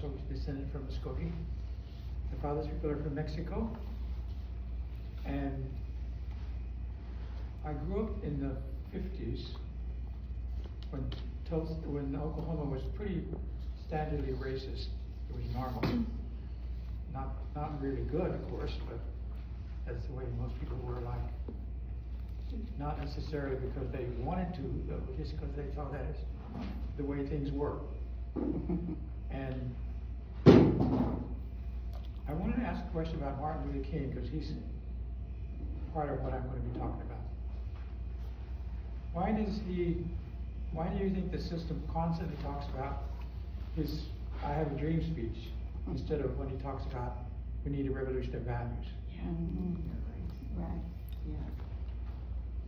also descended from Muskogee. My father's people are from Mexico. And I grew up in the 50s when Tulsa, when Oklahoma was pretty standardly racist. It was normal. Not really good, of course, but that's the way most people were like. Not necessarily because they wanted to, but just because they thought that is the way things were. And I wanted to ask a question about Martin Luther King, because he's part of what I'm going to be talking about. Why do you think the system constantly talks about his I have a dream speech instead of when he talks about we need a revolution of values? Yeah. Mm-hmm. Right. Yeah.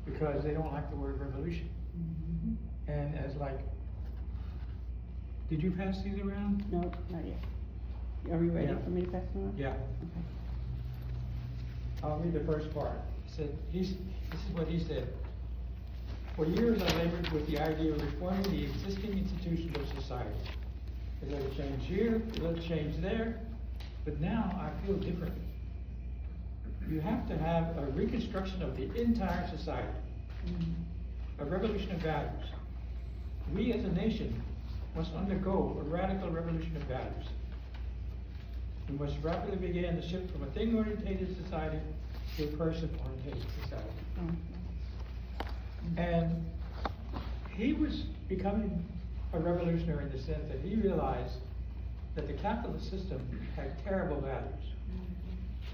Because they don't like the word revolution. Mm-hmm. And as like, did you pass these around? No, not yet. Are we ready for me to pass them around? Yeah. Okay. I'll read the first part. This is what he said. For years I labored with the idea of reforming the existing institutions of society. A little change here, a little change there, but now I feel different. You have to have a reconstruction of the entire society, a revolution of values. We as a nation must undergo a radical revolution of values. We must rapidly begin the shift from a thing-oriented society to a person-oriented society. And he was becoming a revolutionary in the sense that he realized that the capitalist system had terrible values,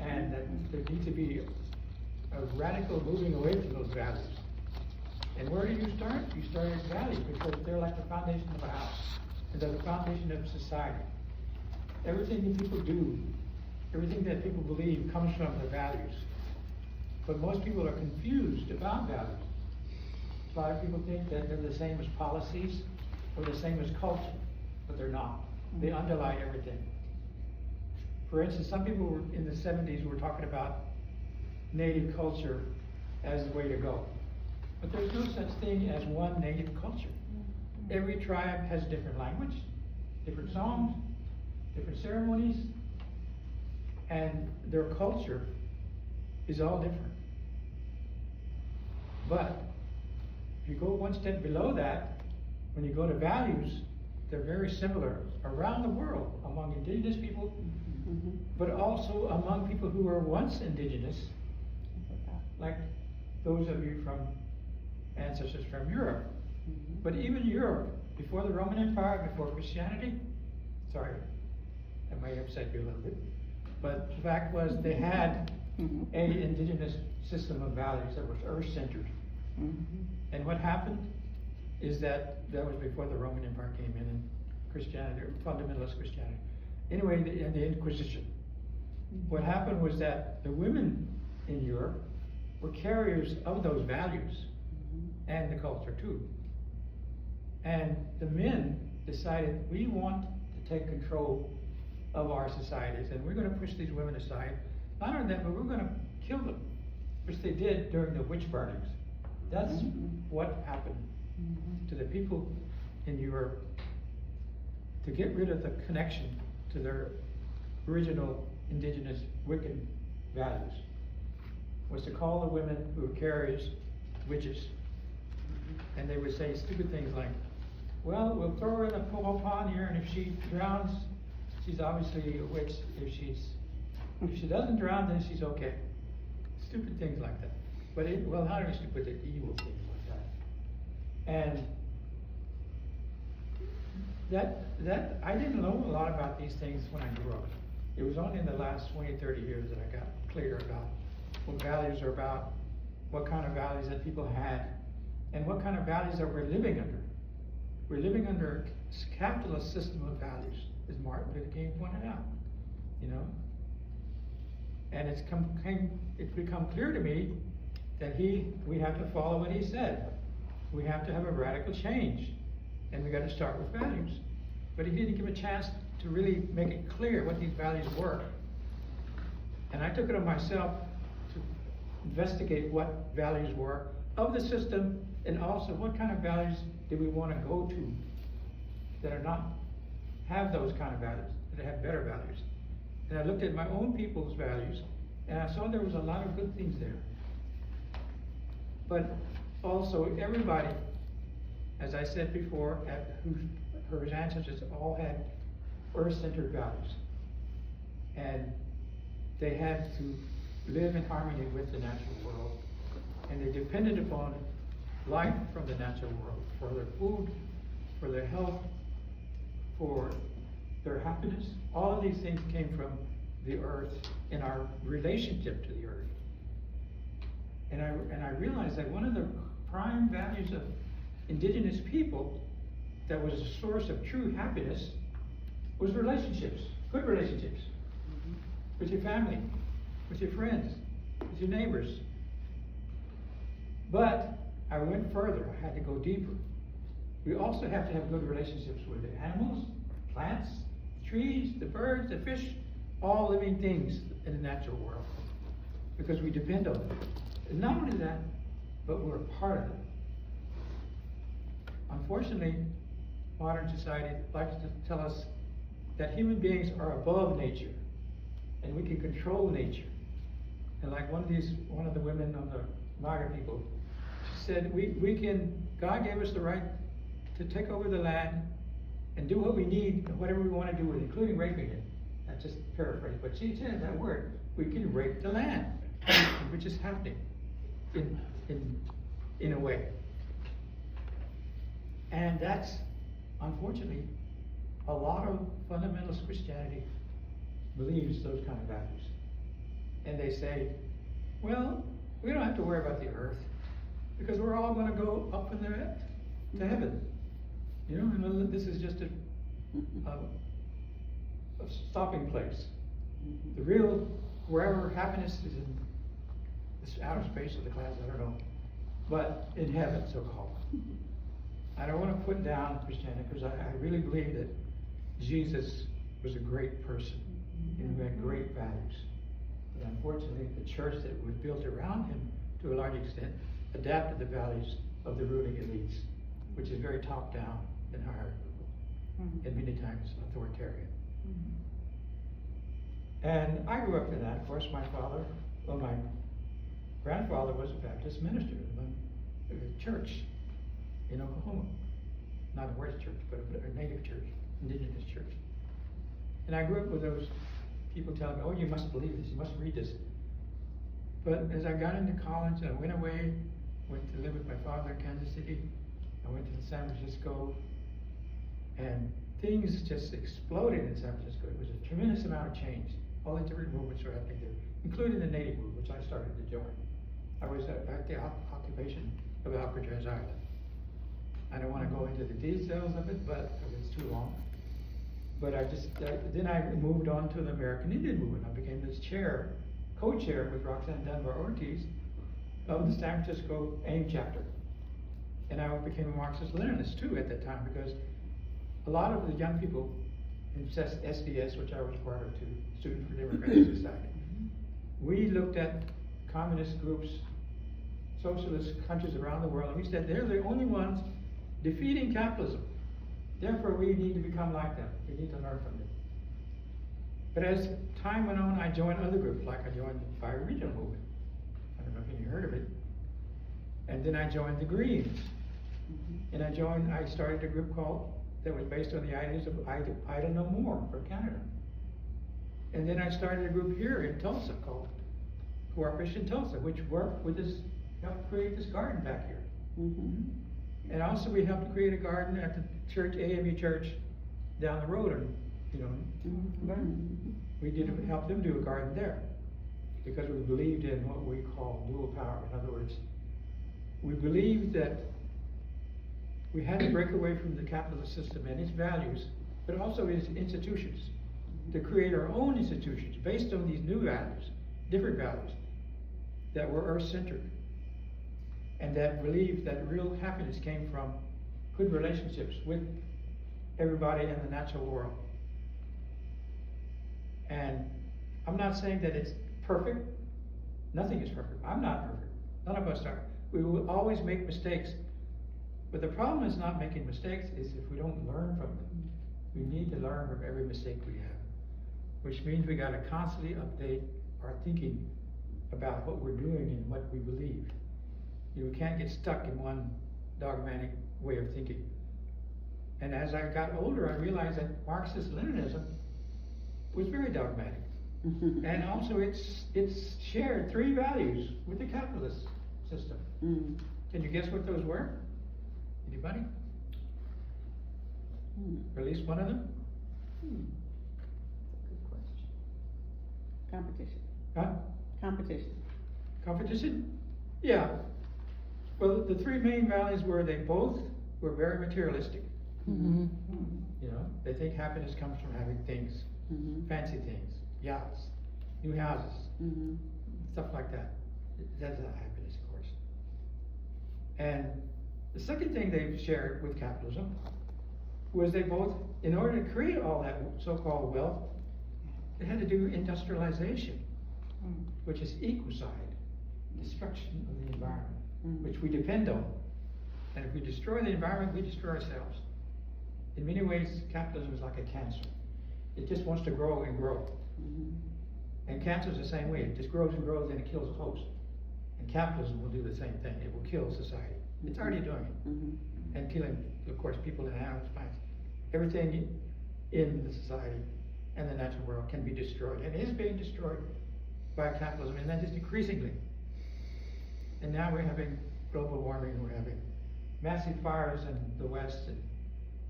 and that there needs to be a radical moving away from those values. And where do you start? You start at values, because they're like the foundation of a house, and they're the foundation of society. Everything that people do, everything that people believe comes from the values. But most people are confused about values. A lot of people think that they're the same as policies or the same as culture, but they're not. They underlie everything. For instance, some people were in the 70s were talking about native culture as the way to go. But there's no such thing as one native culture. Every tribe has a different language, different songs, different ceremonies, and their culture is all different. But if you go one step below that, when you go to values, they're very similar around the world among indigenous people, but also among people who were once indigenous, like those of you from ancestors from Europe. But even Europe, before the Roman Empire, before Christianity, sorry, that may upset you a little bit, but the fact was they had a indigenous system of values that was earth-centered. And what happened is that was before the Roman Empire came in and Christianity, or fundamentalist Christianity. Anyway, the Inquisition. What happened was that the women in Europe were carriers of those values and the culture too. And the men decided, we want to take control of our societies, and we're going to push these women aside. Not only that, but we're going to kill them, which they did during the witch burnings. That's what happened to the people in Europe to get rid of the connection to their original indigenous Wiccan values, was to call the women who were carriers witches. And they would say stupid things like, well, we'll throw her in a pond here, and if she drowns, she's obviously a witch. If she doesn't drown, then she's okay. Stupid things like that. But not only stupid, but evil things like that. And that I didn't know a lot about these things when I grew up. It was only in the last 20, 30 years that I got clear about what values are about, what kind of values that people had, and what kind of values that we're living under. We're living under a capitalist system of values, as Martin Luther King pointed out, you know. And it's become clear to me that we have to follow what he said. We have to have a radical change, and we got to start with values. But he didn't give a chance to really make it clear what these values were. And I took it on myself to investigate what values were of the system, and also what kind of values do we want to go to that are not have those kind of values, that have better values. And I looked at my own people's values, and I saw there was a lot of good things there. But also everybody, as I said before, her ancestors all had earth-centered values. And they had to live in harmony with the natural world. And they depended upon life from the natural world for their food, for their health, for their happiness. All of these things came from the earth and our relationship to the earth. And I realized that one of the prime values of indigenous people that was a source of true happiness was relationships, good relationships, with your family, with your friends, with your neighbors. But I went further. I had to go deeper. We also have to have good relationships with the animals, plants, trees, the birds, the fish, all living things in the natural world, because we depend on them. And not only that, but we're a part of it. Unfortunately, modern society likes to tell us that human beings are above nature, and we can control nature. And like one of the women of the Maga people, she said, God gave us the right to take over the land and do what we need, whatever we want to do with it, including raping it. I just paraphrase, but she said that word, we can rape the land, which is happening in a way. And that's, unfortunately, a lot of fundamentalist Christianity believes those kind of values. And they say, well, we don't have to worry about the earth, because we're all going to go up to heaven. You know, and this is just a stopping place. The real, wherever happiness is in this outer space of the clouds, I don't know, but in heaven, so-called. I don't want to put down Christianity, because I really believe that Jesus was a great person and who had great values. But unfortunately, the church that was built around him, to a large extent, adapted the values of the ruling elites, which is very top-down and hierarchical, and many times authoritarian. And I grew up in that. Of course, my grandfather was a Baptist minister in a church in Oklahoma. Not a West church, but a native church, indigenous church. And I grew up with those people telling me, oh, you must believe this, you must read this. But as I got into college, I went away, went to live with my father in Kansas City. I went to San Francisco, and things just exploded in San Francisco. It was a tremendous amount of change. All the different movements were happening there, including the Native movement, which I started to join. I was at the occupation of Alcatraz Island. I don't want to go into the details of it, but it's too long. But then I moved on to the American Indian movement. I became this co-chair with Roxanne Dunbar Ortiz of the San Francisco AIM chapter. And I became a Marxist-Leninist too at that time, because a lot of the young people in SDS, which I was part of too, Student for Democratic Society, we looked at communist groups, socialist countries around the world, and we said they're the only ones defeating capitalism. Therefore, we need to become like them. We need to learn from them. But as time went on, I joined other groups, like I joined the bioregional movement. I don't know if you heard of it. And then I joined the Greens. And I started a group that was based on the ideas of Idle No More for Canada. And then I started a group here in Tulsa called Cooperation Tulsa, which worked with us, helped create this garden back here. And also we helped create a garden at the church, AME church, down the road, and we did help them do a garden there, because we believed in what we call dual power. In other words, we believed that we had to break away from the capitalist system and its values, but also its institutions, to create our own institutions based on these new values, different values, that were earth-centered, and that believed that real happiness came from good relationships with everybody in the natural world. And I'm not saying that it's perfect. Nothing is perfect. I'm not perfect. None of us are. We will always make mistakes. But the problem is not making mistakes, is if we don't learn from them. We need to learn from every mistake we have, which means we gotta constantly update our thinking about what we're doing and what we believe. You can't get stuck in one dogmatic way of thinking. And as I got older, I realized that Marxist-Leninism was very dogmatic. And also it's shared 3 values with the capitalist system. Can you guess what those were? Anybody? Or at least one of them? Good question. Competition. Huh? Competition. Competition? Yeah. Well, the 3 main values were they both were very materialistic. You know, they think happiness comes from having things, fancy things, yachts, new houses, stuff like that. That's not happiness, of course. And the second thing they shared with capitalism was they both, in order to create all that so-called wealth, they had to do industrialization, which is ecocide, destruction of the environment, which we depend on. And if we destroy the environment, we destroy ourselves. In many ways, capitalism is like a cancer. It just wants to grow and grow. And cancer is the same way. It just grows and grows and it kills the host. And capitalism will do the same thing. It will kill society. It's already doing it. And killing, of course, people and animals, plants. Everything in the society and the natural world can be destroyed. And is being destroyed by capitalism, and that is decreasingly. And now we're having global warming, we're having massive fires in the West, and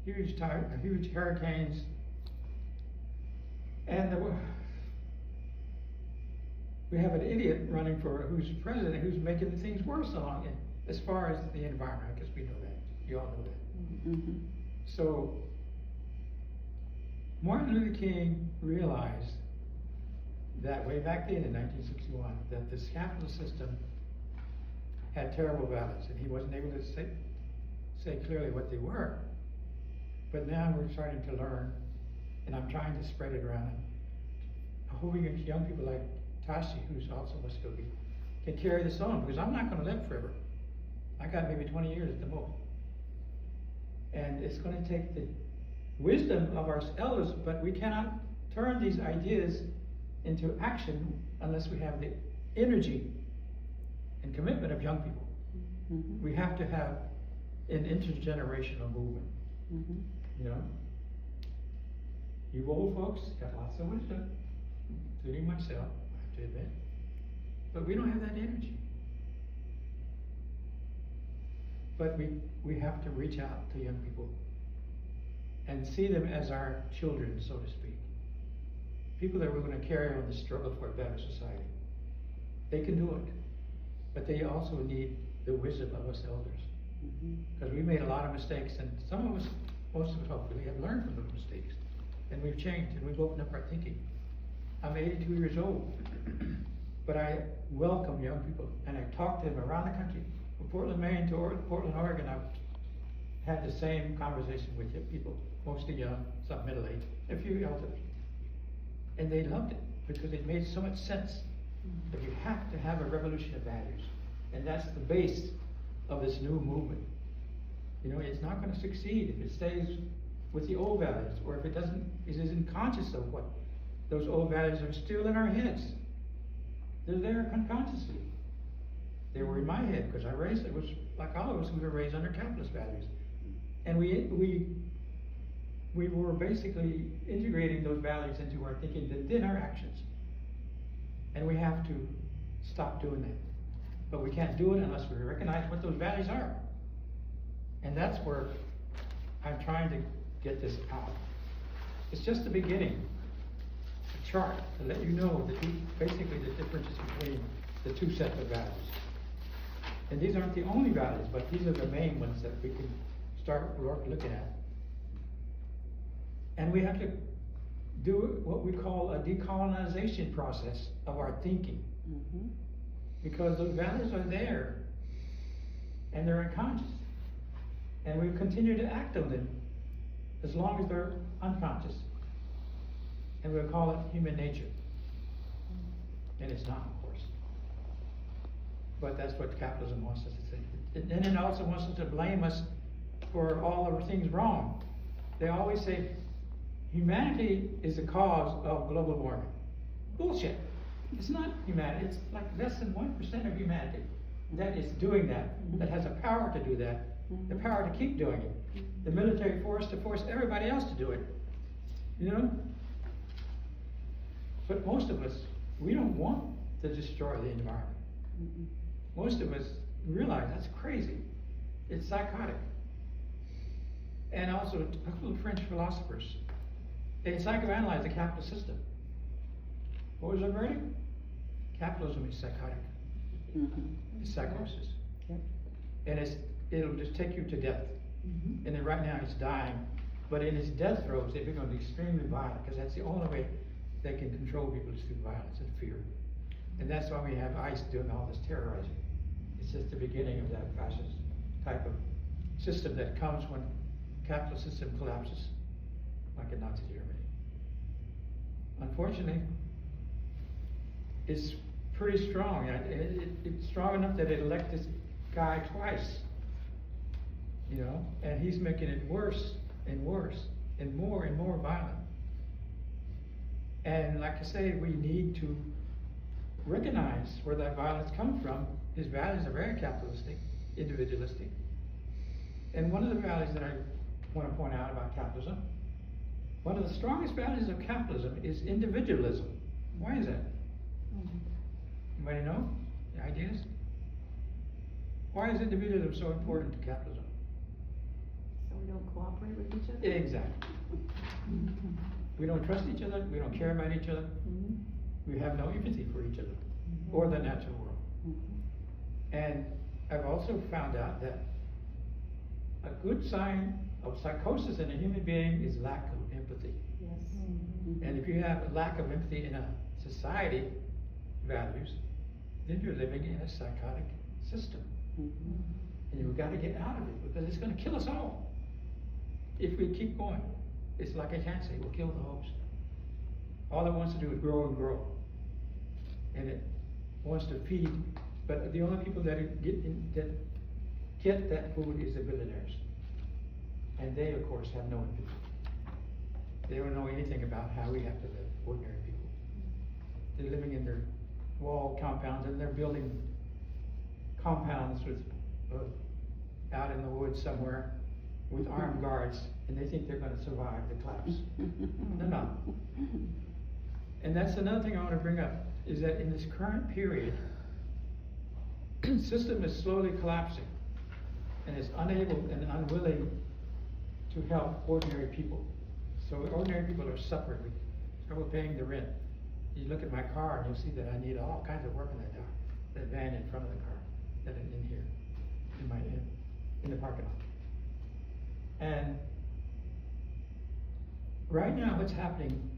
huge hurricanes, and we have an idiot running for who's president who's making things worse along it as far as the environment. I guess we know that. You all know that. So Martin Luther King realized that way back then in 1961 that this capitalist system had terrible values, and he wasn't able to say clearly what they were. But now we're starting to learn, and I'm trying to spread it around. I'm hoping young people like Tashi, who's also Muskogee, can carry this on, because I'm not going to live forever. I got maybe 20 years at the most. And it's going to take the wisdom of our elders, but we cannot turn these ideas into action unless we have the energy and commitment of young people. We have to have an intergenerational movement. You know, you old folks got lots of wisdom, including myself, I have to admit, but we don't have that energy. But we have to reach out to young people and see them as our children, so to speak. People that we're going to carry on the struggle for a better society. They can do it, but they also need the wisdom of us elders. Because we made a lot of mistakes, and some of us, most of us hopefully, have learned from those mistakes. And we've changed, and we've opened up our thinking. I'm 82 years old, but I welcome young people, and I talk to them around the country. From Portland, Maine to Portland, Oregon, I've had the same conversation with people, mostly young, some middle-aged, a few elders. And they loved it, because it made so much sense that you have to have a revolution of values. And that's the base of this new movement. You know, it's not going to succeed if it stays with the old values, or if it isn't conscious of what those old values are still in our heads. They're there unconsciously. They were in my head, because it was like all of us, we were raised under capitalist values. And we were basically integrating those values into our thinking, then our actions. And we have to stop doing that. But we can't do it unless we recognize what those values are. And that's where I'm trying to get this out. It's just the beginning. A chart to let you know basically the differences between the two sets of values. And these aren't the only values, but these are the main ones that we can start looking at. And we have to do what we call a decolonization process of our thinking. Because those values are there, and they're unconscious. And we continue to act on them as long as they're unconscious. And we'll call it human nature. And it's not, of course. But that's what capitalism wants us to say. And it also wants us to blame us for all of our things wrong. They always say, humanity is the cause of global warming. Bullshit. It's not humanity. It's like less than 1% of humanity that is doing that, that has the power to do that, the power to keep doing it. The military force to force everybody else to do it. You know? But most of us, we don't want to destroy the environment. Most of us realize that's crazy. It's psychotic. And also, a couple of French philosophers, they psychoanalyzed the capitalist system. What was their verdict? Capitalism is psychotic. It's psychosis. And it'll just take you to death. And then right now he's dying. But in his death throes, they're going to be extremely violent, because that's the only way they can control people is through violence and fear. And that's why we have ICE doing all this terrorizing. It's just the beginning of that fascist type of system that comes when capitalist system collapses, like in Nazi Germany. Unfortunately, it's pretty strong. It's strong enough that it elected this guy twice, you know, and he's making it worse and worse and more violent. And like I say, we need to recognize where that violence comes from. His values are very capitalistic, individualistic. And one of the values that I want to point out about capitalism, one of the strongest values of capitalism is individualism. Why is that? Anybody know the ideas? Why is individualism so important to capitalism? So we don't cooperate with each other? Exactly. We don't trust each other, we don't care about each other, we have no empathy for each other, or the natural world. And I've also found out that a good sign of psychosis in a human being is lack of empathy. Yes. And if you have a lack of empathy in a society values, then you're living in a psychotic system. And you've got to get out of it, because it's going to kill us all if we keep going. It's like a cancer, it will kill the host. All it wants to do is grow and grow. And it wants to feed, but the only people that get that food is the billionaires. And they, of course, have no empathy. They don't know anything about how we have to live, ordinary people. They're living in their wall compounds, and they're building compounds with out in the woods somewhere with armed guards, and they think they're going to survive the collapse. They're not. And that's another thing I want to bring up, is that in this current period, the system is slowly collapsing and is unable and unwilling to help ordinary people. So ordinary people are suffering with trouble paying the rent. You look at my car and you'll see that I need all kinds of work in that van in front of the car, that is in here, in the parking lot. And right now what's happening,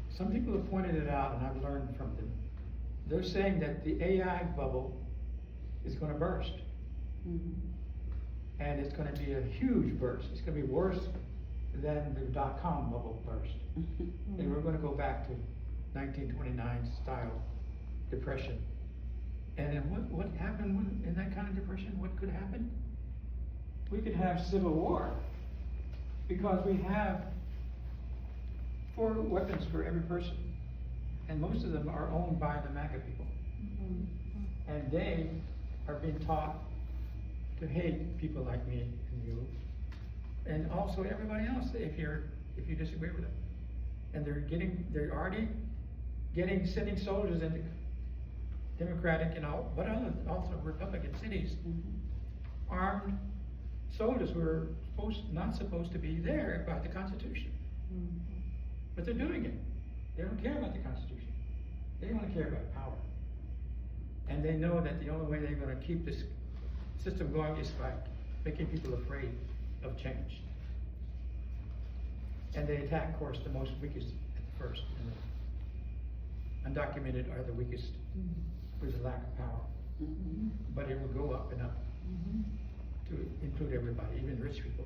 some people have pointed it out and I've learned from them. They're saying that the AI bubble is going to burst. And it's going to be a huge burst. It's going to be worse than the dot-com bubble burst. And we're going to go back to 1929 style depression. And then what happened in that kind of depression? What could happen? We could have civil war, because we have 4 weapons for every person, and most of them are owned by the MAGA people. And they are being taught to hate people like me and you, and also everybody else if you disagree with them. And they're already sending soldiers into Democratic and all, but also Republican cities, armed soldiers who are not supposed to be there by the Constitution. But they're doing it. They don't care about the Constitution. They only care about power. And they know that the only way they're going to keep this system going is by making people afraid of change. And they attack, of course, the most weakest at the first. And the undocumented are the weakest with a lack of power. But it will go up and up to include everybody, even rich people.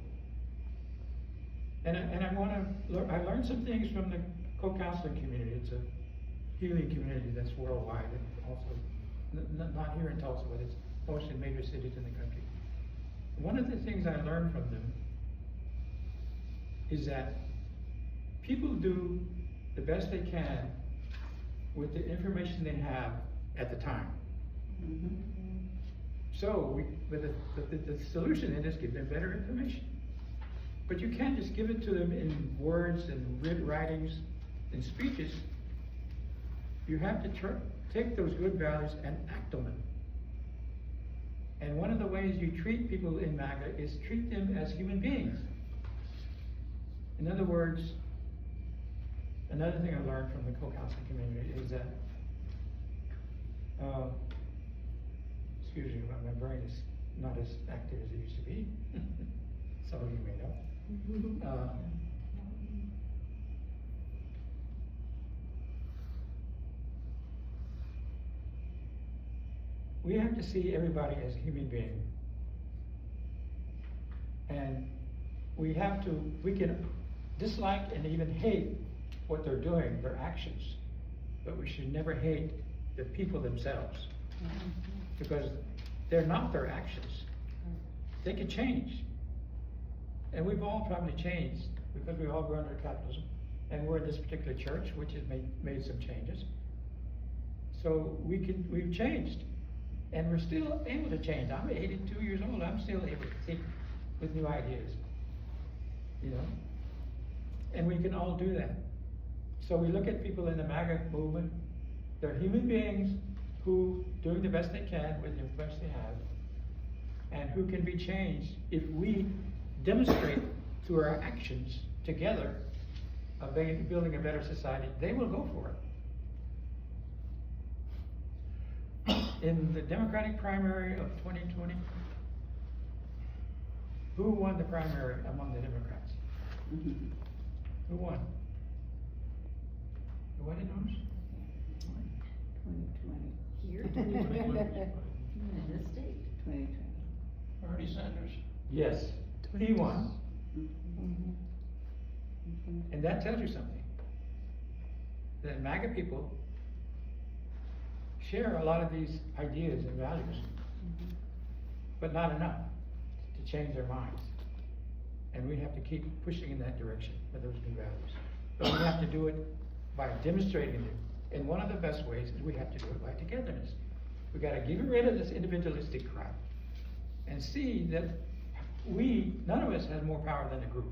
And I learned some things from the co-counseling community. It's a healing community that's worldwide, and also not here in Tulsa, but it's mostly in major cities in the country. One of the things I learned from them is that people do the best they can with the information they have at the time. So the solution then is give them better information. But you can't just give it to them in words and writings and speeches. You have to take those good values and act on them. And one of the ways you treat people in MAGA is treat them as human beings. In other words, another thing I learned from the co-counseling community is that, excuse me, my brain is not as active as it used to be. Some of you may know. We have to see everybody as a human being. And we can dislike and even hate what they're doing, their actions, but we should never hate the people themselves, because they're not their actions. They can change. And we've all probably changed, because we've all grown under capitalism, and we're in this particular church, which has made some changes. So we've changed, and we're still able to change. I'm 82 years old, I'm still able to think with new ideas, you know? And we can all do that. So we look at people in the MAGA movement, they're human beings who doing the best they can with the information they have, and who can be changed if we demonstrate through our actions together of building a better society. They will go for it. In the Democratic primary of 2020, who won the primary among the Democrats? Who won? Nobody knows? 2020. Here, 2020. In this state. 2020. Bernie Sanders. Yes, he won. And that tells you something. That MAGA people share a lot of these ideas and values, but not enough to change their minds. And we have to keep pushing in that direction for those new values. But we have to do it by demonstrating them. And one of the best ways is we have to do it by togetherness. We got to get rid of this individualistic crap and see that none of us has more power than the group.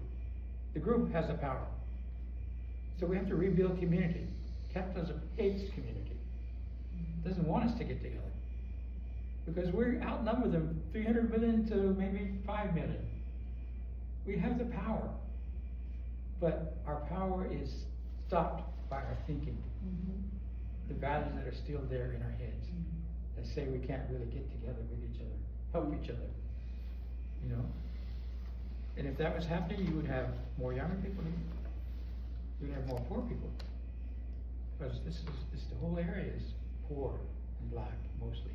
The group has the power. So we have to rebuild community. Capitalism hates community. Doesn't want us to get together. Because we outnumber them 300 million to maybe 5 million. We have the power. But our power is stopped by our thinking. The values that are still there in our heads that say we can't really get together with each other, help each other, you know? And if that was happening, you would have more younger people, you would have more poor people. Because the whole area is poor and black mostly.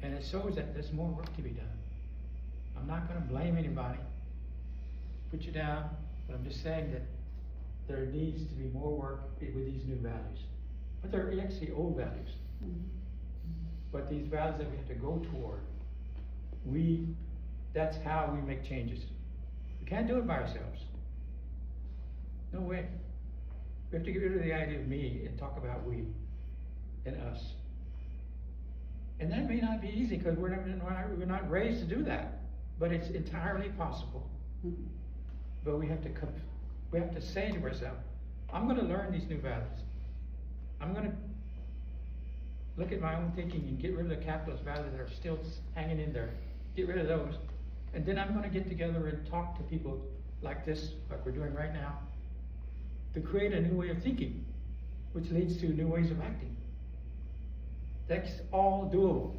And it shows that there's more work to be done. I'm not going to blame anybody, put you down, but I'm just saying that there needs to be more work with these new values. But they're actually old values. But these values that we have to go toward, that's how we make changes. We can't do it by ourselves. No way. We have to get rid of the idea of me and talk about we and us. And that may not be easy because we're not raised to do that. But it's entirely possible. But we have to say to ourselves, I'm going to learn these new values. I'm going to look at my own thinking and get rid of the capitalist values that are still hanging in there. Get rid of those. And then I'm going to get together and talk to people like this, like we're doing right now, to create a new way of thinking, which leads to new ways of acting. That's all doable,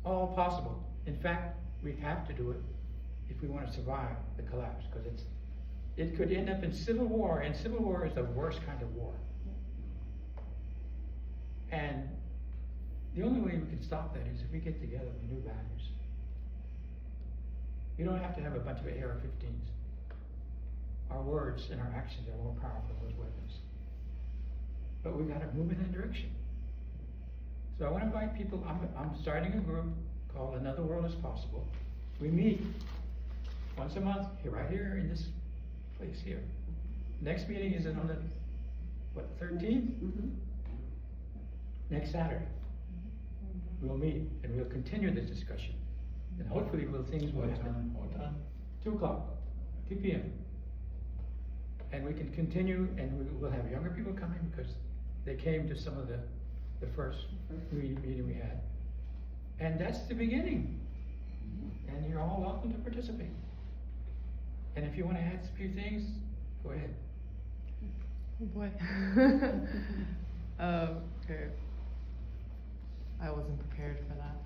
all possible. In fact, we have to do it if we want to survive the collapse, because it could end up in civil war, and civil war is the worst kind of war. And the only way we can stop that is if we get together with new values. You don't have to have a bunch of AR-15s. Our words and our actions are more powerful than those weapons. But we've got to move in that direction. So I want to invite people, I'm starting a group called Another World is Possible. We meet once a month, right here in this place here. next meeting is on the, what, 13th? Mm-hmm. Next Saturday. We'll meet and we'll continue this discussion. And hopefully things will happen. What time? 2 o'clock, 2 p.m. And we can continue, and we'll have younger people coming because they came to some of the first meeting we had. And that's the beginning. And you're all welcome to participate. And if you want to add a few things, go ahead. Oh boy. Okay. I wasn't prepared for that.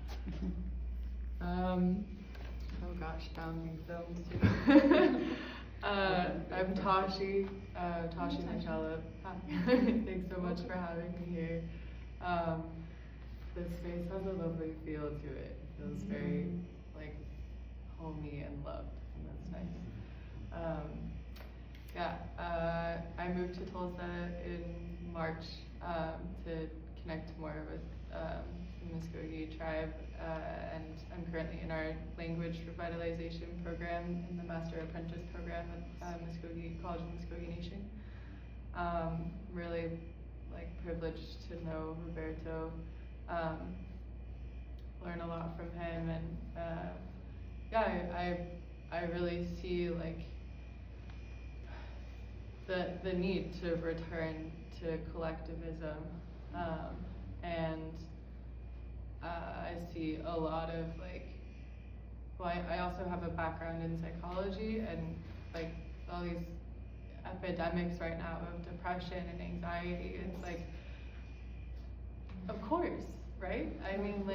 Oh gosh, founding films too. I'm Tashi, Tashi Nachala. Thanks so much for having me here. This space has a lovely feel to it. It feels very like homey and loved, and that's nice. I moved to Tulsa in March to connect more with the Muskogee tribe, and I'm currently in our language revitalization program in the Master Apprentice program at Muskogee College of Muskogee Nation. Really privileged to know Roberto, learn a lot from him, and I really see the need to return to collectivism, and I see a lot of I also have a background in psychology, and all these epidemics right now of depression and anxiety, it's of course, right? I mean,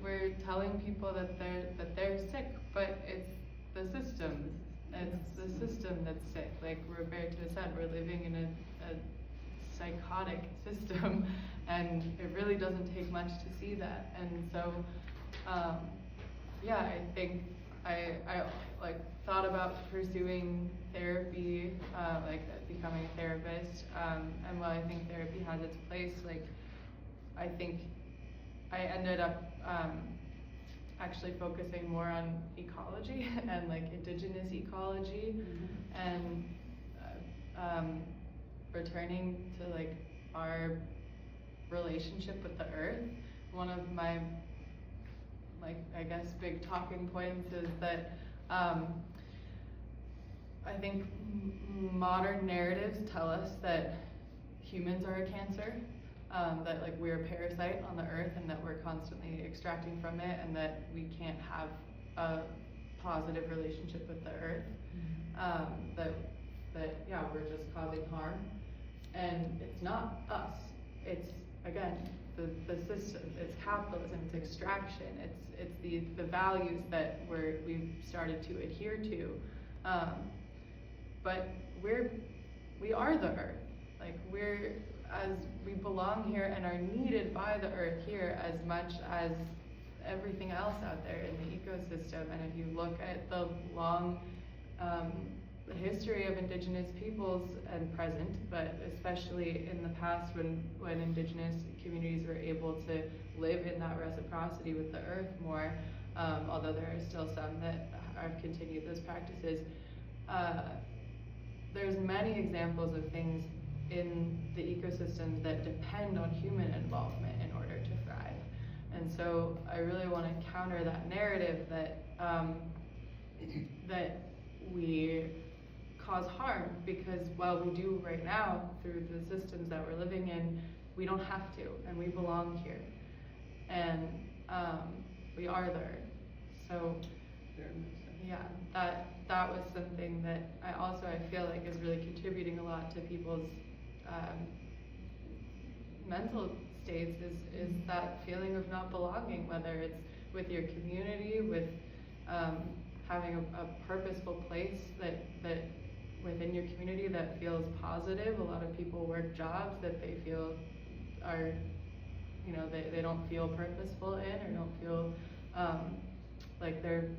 we're telling people that they're sick, but it's the system. It's the system that's sick. Like Roberto said, we're living in a psychotic system, and it really doesn't take much to see that. And so, I think I thought about pursuing therapy, becoming a therapist. And while I think therapy has its place, I think I ended up actually focusing more on ecology and indigenous ecology, and returning to our relationship with the earth. One of my I guess big talking points is that I think modern narratives tell us that humans are a cancer, that we're a parasite on the earth, and that we're constantly extracting from it, and that we can't have a positive relationship with the earth, that we're just causing harm. And it's not us, it's again the system, it's capitalism, it's extraction, it's the values that we've started to adhere to, but we are the earth. We belong here and are needed by the earth here as much as everything else out there in the ecosystem. And if you look at the long history of indigenous peoples and present, but especially in the past when indigenous communities were able to live in that reciprocity with the earth more, although there are still some that have continued those practices, there's many examples of things in the ecosystems that depend on human involvement in order to thrive. And so I really want to counter that narrative that that we cause harm, because while we do right now through the systems that we're living in, we don't have to, and we belong here, and we are the earth. So that was something that I feel is really contributing a lot to people's mental states, is that feeling of not belonging, whether it's with your community, with having a purposeful place that within your community that feels positive. A lot of people work jobs that they feel are, they don't feel purposeful in, or don't feel like they're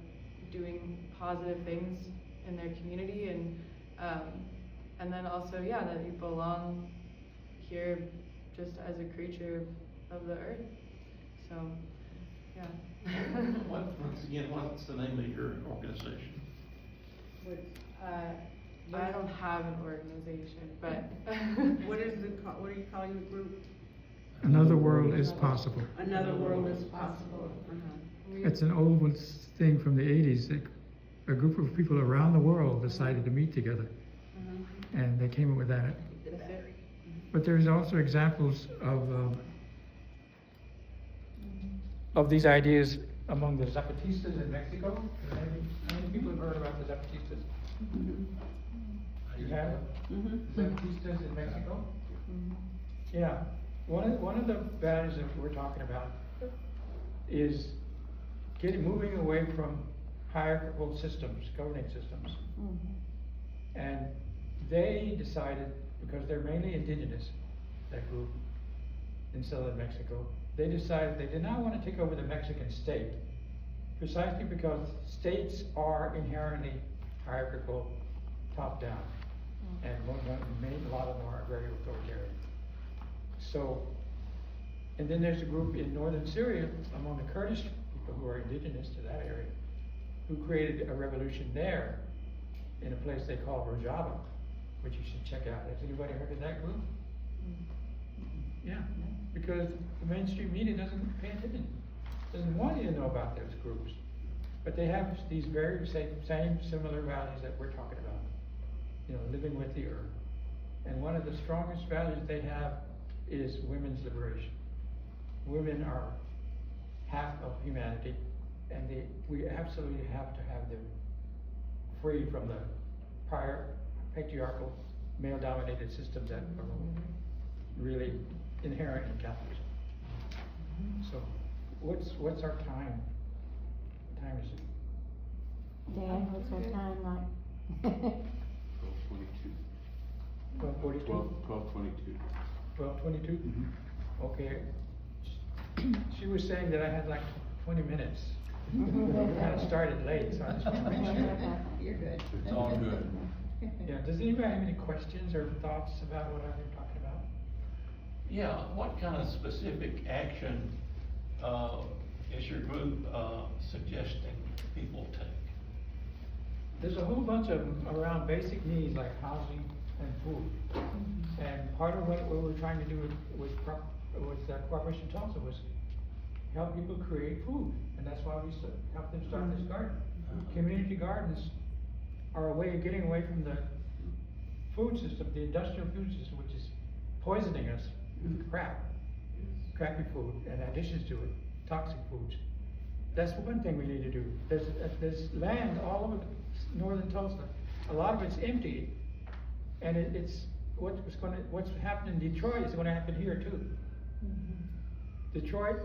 doing positive things in their community, and then also that you belong here just as a creature of the earth. So Once again, what's the name of your organization? I don't have an organization, but. What are you calling the group? Another world is possible. Another world is possible. It's an old thing from the 80s. A group of people around the world decided to meet together, and they came up with that. But there's also examples of these ideas among the Zapatistas in Mexico. How many people have heard about the Zapatistas? You have? Zapatistas in Mexico? Yeah. One of the values that we're talking about is moving away from hierarchical systems, governing systems. And they decided, because they're mainly indigenous, that group in southern Mexico, they decided they did not want to take over the Mexican state, precisely because states are inherently hierarchical, top-down, and a lot of them are very authoritarian. So, and then there's a group in northern Syria among the Kurdish people who are indigenous to that area, who created a revolution there in a place they call Rojava, which you should check out. Has anybody heard of that group? Yeah, because the mainstream media doesn't pay attention, doesn't want you to know about those groups. But they have these very same similar values that we're talking about. You know, living with the earth. And one of the strongest values they have is women's liberation. Women are half of humanity, and we absolutely have to have them free from the prior patriarchal, male-dominated systems that are really inherent in capitalism. So, what's our time? What time is it? Dan, what's our time like? 12:22. 12:42? 12:22. 12:22? Okay. She was saying that I had like 20 minutes. We kind of started late, so I just want to make sure. You're good. It's all good. Yeah, does anybody have any questions or thoughts about what I've been talking about? Yeah, what kind of specific action, is your group, suggesting people take? There's a whole bunch of them around basic needs like housing and food. And part of what we were trying to do with Cooperation Tulsa was help people create food. And that's why we helped them start this garden. Community gardens are a way of getting away from the food system, the industrial food system, which is poisoning us with crappy food and additions to it, toxic foods. That's one thing we need to do. There's land all over northern Tulsa. A lot of it's empty, and it's what's happened in Detroit is going to happen here too. Detroit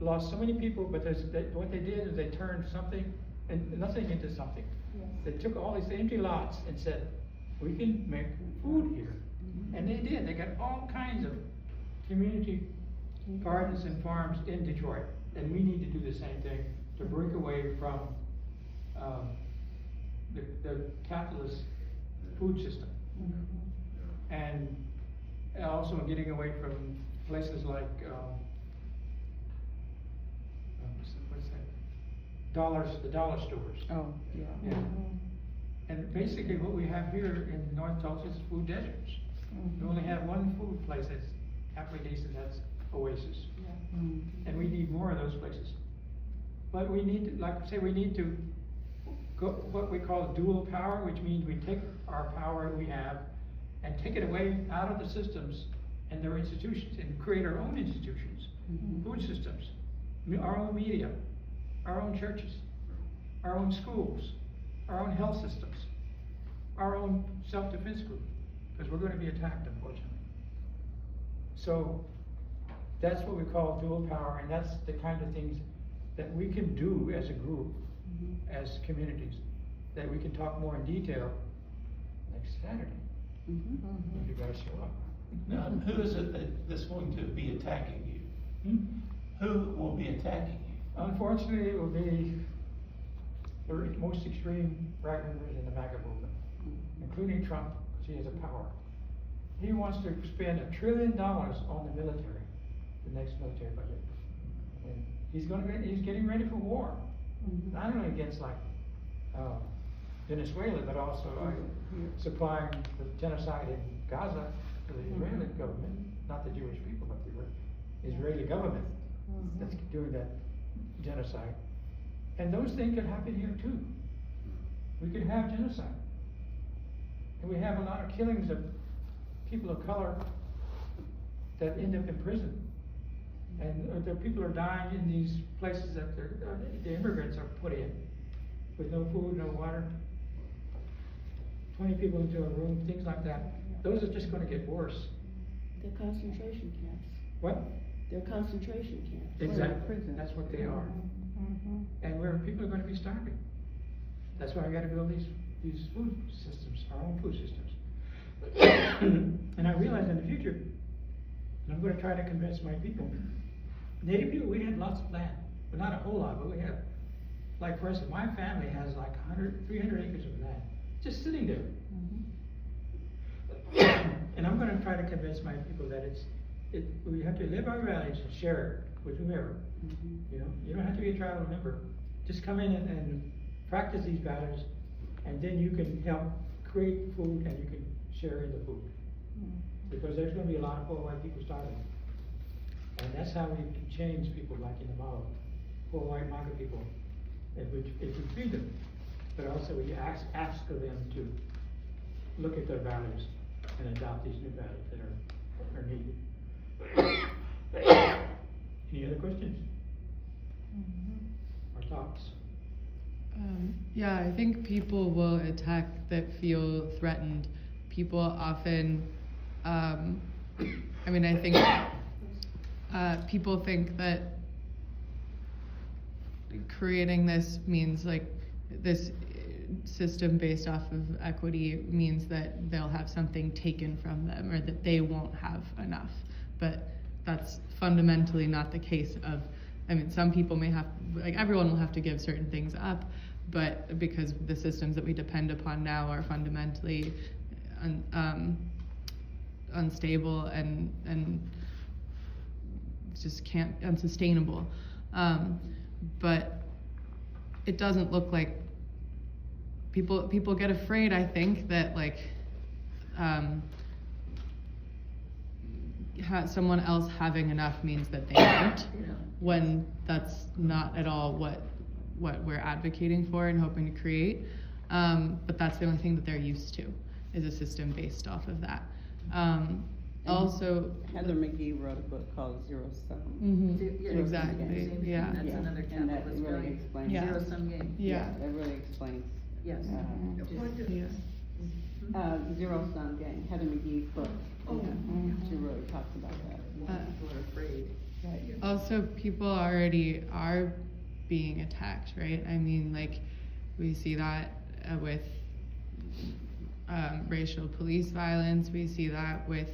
lost so many people, but what they did is they turned nothing into something. They took all these empty lots and said, we can make food here. And they did. They got all kinds of community gardens and farms in Detroit. And we need to do the same thing to break away from the capitalist food system. And also getting away from places like, what's that? The dollar stores. Oh, yeah. Yeah. And basically what we have here in North Tulsa is food deserts. We only have one food place that's halfway decent, that's Oasis. And we need more of those places. But we need to, like I say, we need to go what we call dual power, which means we take our power we have and take it away out of the systems and their institutions and create our own institutions, food systems, our own media, our own churches, our own schools, our own health systems, our own self-defense group, because we're going to be attacked, unfortunately. So that's what we call dual power, and that's the kind of things that we can do as a group, as communities, that we can talk more in detail next Saturday. You better show up. Now, who is it that's going to be attacking you? Who will be attacking you? Unfortunately, it will be the most extreme right wingers in the MAGA movement, including Trump, because he has a power. He wants to spend $1 trillion on the military, the next military budget. And he's getting ready for war. Not only against like Venezuela, but also supplying the genocide in Gaza to the Israeli government, not the Jewish people, but the Israeli government that's doing that genocide. And those things could happen here too. We could have genocide. And we have a lot of killings of people of color that end up in prison. And the people are dying in these places that the immigrants are put in, with no food, no water. 20 people into a room, things like that. Those are just gonna get worse. They're concentration camps. What? They're concentration camps. Exactly, that's what they are. And where people are gonna be starving. That's why we gotta build these food systems, our own food systems. And I realize in the future, and I'm gonna try to convince my people, Native people, we have lots of land, but not a whole lot, but we have. Like for instance, my family has like 300 acres of land, just sitting there. And I'm gonna try to convince my people that we have to live our values and share it with whomever. You know, you don't have to be a tribal member. Just come in and practice these values, and then you can help create food and you can share in the food. Because there's gonna be a lot of poor white people starving. And that's how we can change people like in the model. Poor white Maka people, if we feed them. But also we ask of them to look at their values and adopt these new values that are needed. Any other questions? Or thoughts? Yeah, I think people will attack that feel threatened. People often, I mean, I think people think that creating this means like this system based off of equity means that they'll have something taken from them or that they won't have enough. But that's fundamentally not the case of, I mean, some people may have, like everyone will have to give certain things up, but because the systems that we depend upon now are fundamentally unstable and just unsustainable. But it doesn't look like people get afraid, I think, that like someone else having enough means that they aren't, when that's not at all what we're advocating for and hoping to create. But that's the only thing that they're used to, is a system based off of that. Also, Heather McGee wrote a book called Zero Sum. Exactly. Yeah. That's another And that capitalist really brilliant. explains. Yeah. Zero sum game. Yeah. That really explains. Yes. Zero Sum Game, Heather McGee's book. Oh. She really talks about that. People are afraid. Also, people already are being attacked, right? I mean, like, we see that with racial police violence. We see that with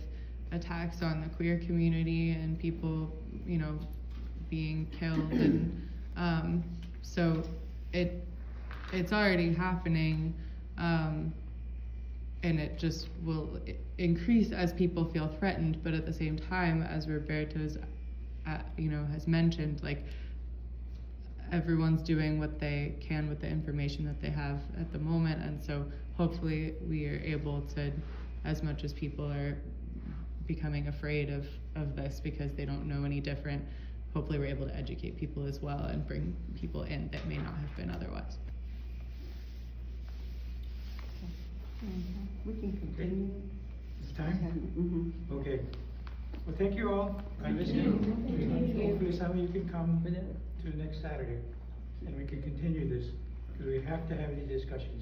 attacks on the queer community and people, you know, being killed. And so it's already happening. And it just will increase as people feel threatened, but at the same time, as Roberto's, has mentioned, like, everyone's doing what they can with the information that they have at the moment, and so hopefully we are able to, as much as people are becoming afraid of this because they don't know any different, hopefully we're able to educate people as well and bring people in that may not have been otherwise. We can continue. It's time? Mm-hmm. Okay. Well, thank you all for listening. Hopefully some of you can come to next Saturday and we can continue this, because we have to have these discussions.